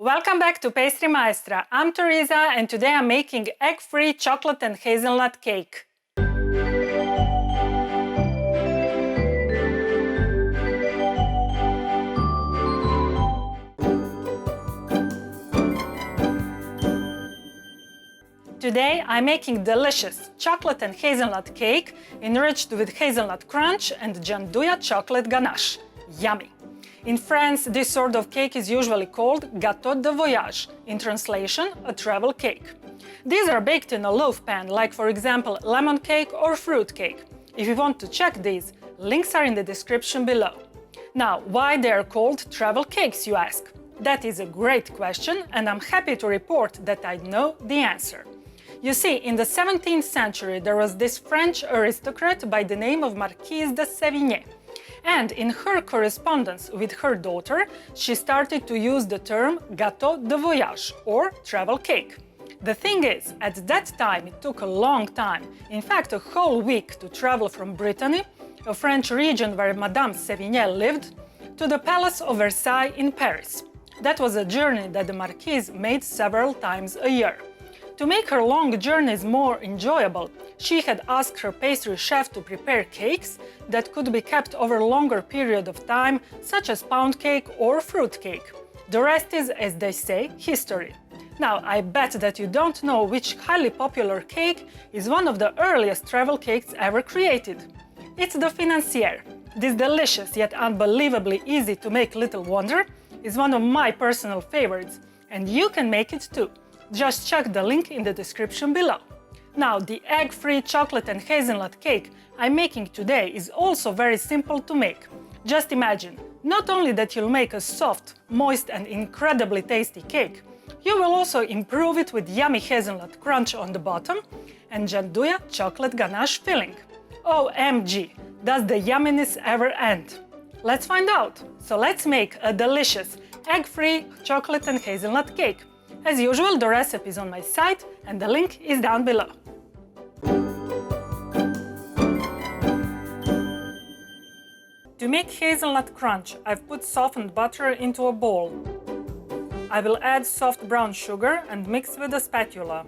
Welcome back to Pastry Maestra. I'm Teresa and today I'm making egg-free chocolate and hazelnut cake. Today I'm making delicious chocolate and hazelnut cake enriched with hazelnut crunch and gianduja chocolate ganache. Yummy! In France, this sort of cake is usually called gâteau de voyage, in translation, a travel cake. These are baked in a loaf pan, like for example lemon cake or fruit cake. If you want to check these, links are in the description below. Now, why they are called travel cakes, you ask? That is a great question, and I'm happy to report that I know the answer. You see, in the 17th century there was this French aristocrat by the name of Marquise de Sévigné. And in her correspondence with her daughter, she started to use the term gâteau de voyage, or travel cake. The thing is, at that time it took a long time, in fact a whole week, to travel from Brittany, a French region where Madame Sévigné lived, to the Palace of Versailles in Paris. That was a journey that the Marquise made several times a year. To make her long journeys more enjoyable, she had asked her pastry chef to prepare cakes that could be kept over a longer period of time, such as pound cake or fruit cake. The rest is, as they say, history. Now, I bet that you don't know which highly popular cake is one of the earliest travel cakes ever created. It's the financière. This delicious yet unbelievably easy to make little wonder is one of my personal favorites, and you can make it too. Just check the link in the description below. Now, the egg-free chocolate and hazelnut cake I'm making today is also very simple to make. Just imagine, not only that you'll make a soft, moist and incredibly tasty cake, you will also improve it with yummy hazelnut crunch on the bottom and gianduja chocolate ganache filling. OMG, does the yumminess ever end? Let's find out. So let's make a delicious egg-free chocolate and hazelnut cake. As usual, the recipe is on my site and the link is down below. To make hazelnut crunch, I've put softened butter into a bowl. I will add soft brown sugar and mix with a spatula.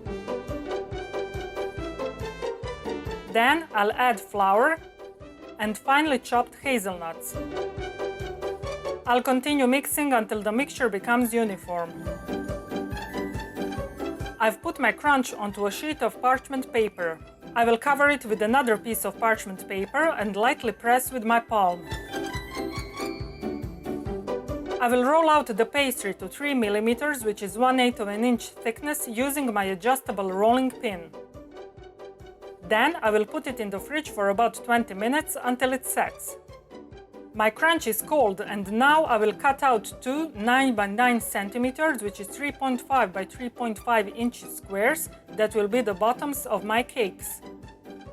Then I'll add flour and finely chopped hazelnuts. I'll continue mixing until the mixture becomes uniform. I've put my crunch onto a sheet of parchment paper. I will cover it with another piece of parchment paper and lightly press with my palm. I will roll out the pastry to 3 mm, which is 1/8 of an inch thickness, using my adjustable rolling pin. Then I will put it in the fridge for about 20 minutes until it sets. My crunch is cold, and now I will cut out two 9 by 9 centimeters, which is 3.5 by 3.5 inches squares, that will be the bottoms of my cakes.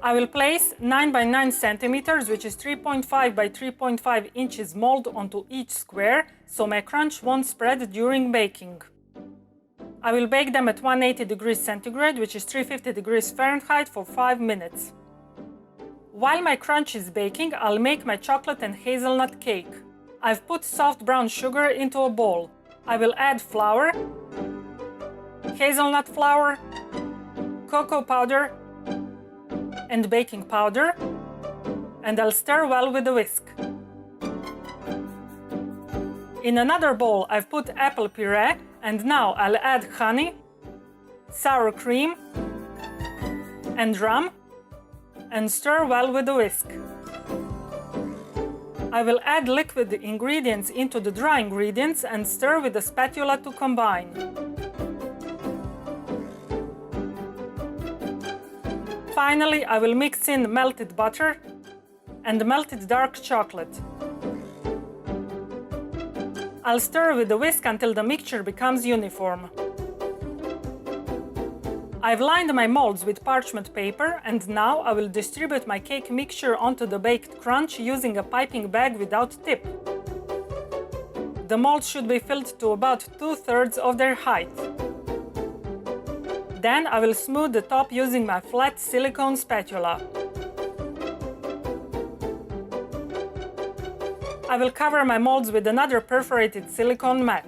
I will place 9 by 9 centimeters, which is 3.5 by 3.5 inches mold onto each square, so my crunch won't spread during baking. I will bake them at 180 degrees centigrade, which is 350 degrees Fahrenheit, for 5 minutes. While my crunch is baking, I'll make my chocolate and hazelnut cake. I've put soft brown sugar into a bowl. I will add flour, hazelnut flour, cocoa powder, and baking powder, and I'll stir well with a whisk. In another bowl, I've put apple puree, and now I'll add honey, sour cream, and rum, and stir well with a whisk. I will add liquid ingredients into the dry ingredients and stir with a spatula to combine. Finally, I will mix in melted butter and melted dark chocolate. I'll stir with a whisk until the mixture becomes uniform. I've lined my molds with parchment paper, and now I will distribute my cake mixture onto the baked crunch using a piping bag without tip. The molds should be filled to about 2/3 of their height. Then I will smooth the top using my flat silicone spatula. I will cover my molds with another perforated silicone mat.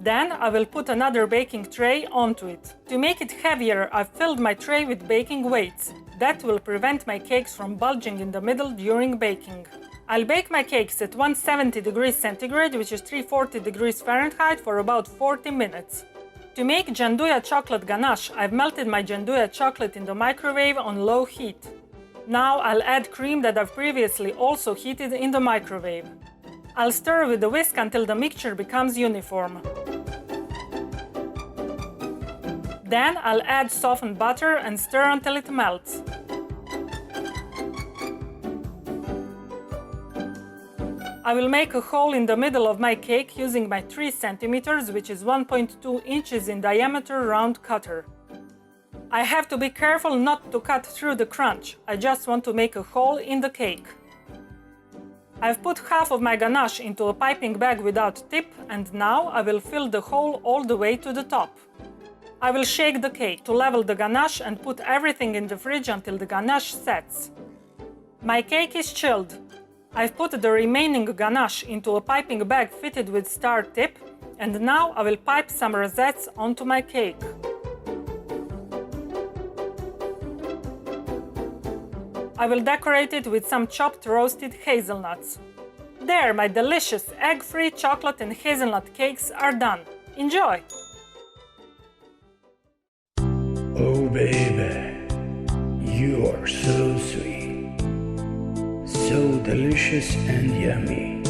Then I will put another baking tray onto it. To make it heavier, I've filled my tray with baking weights. That will prevent my cakes from bulging in the middle during baking. I'll bake my cakes at 170 degrees centigrade, which is 340 degrees Fahrenheit, for about 40 minutes. To make gianduja chocolate ganache, I've melted my gianduja chocolate in the microwave on low heat. Now I'll add cream that I've previously also heated in the microwave. I'll stir with the whisk until the mixture becomes uniform. Then I'll add softened butter and stir until it melts. I will make a hole in the middle of my cake using my 3 cm, which is 1.2 inches in diameter round cutter. I have to be careful not to cut through the crunch. I just want to make a hole in the cake. I've put half of my ganache into a piping bag without tip, and now I will fill the hole all the way to the top. I will shake the cake to level the ganache and put everything in the fridge until the ganache sets. My cake is chilled. I've put the remaining ganache into a piping bag fitted with star tip, and now I will pipe some rosettes onto my cake. I will decorate it with some chopped roasted hazelnuts. There, my delicious egg-free chocolate and hazelnut cakes are done. Enjoy! Oh baby, you are so sweet, so delicious and yummy,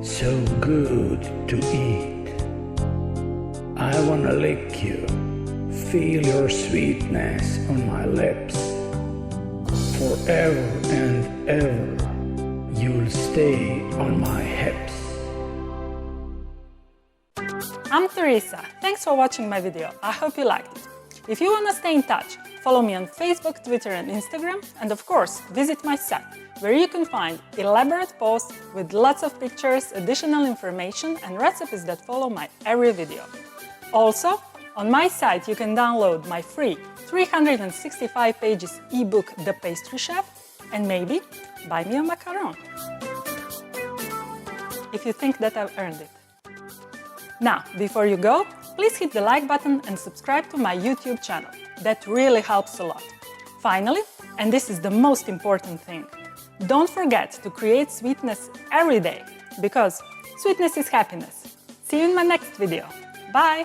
so good to eat. I wanna lick you, feel your sweetness on my lips. Forever and ever, you'll stay on my hips. I'm Teresa. Thanks for watching my video. I hope you liked it. If you want to stay in touch, follow me on Facebook, Twitter and Instagram, and of course, visit my site, where you can find elaborate posts with lots of pictures, additional information and recipes that follow my every video. Also, on my site you can download my free 365 pages ebook The Pastry Chef and maybe buy me a macaron, if you think that I've earned it. Now, before you go, please hit the like button and subscribe to my YouTube channel. That really helps a lot. Finally, and this is the most important thing, don't forget to create sweetness every day, because sweetness is happiness. See you in my next video. Bye!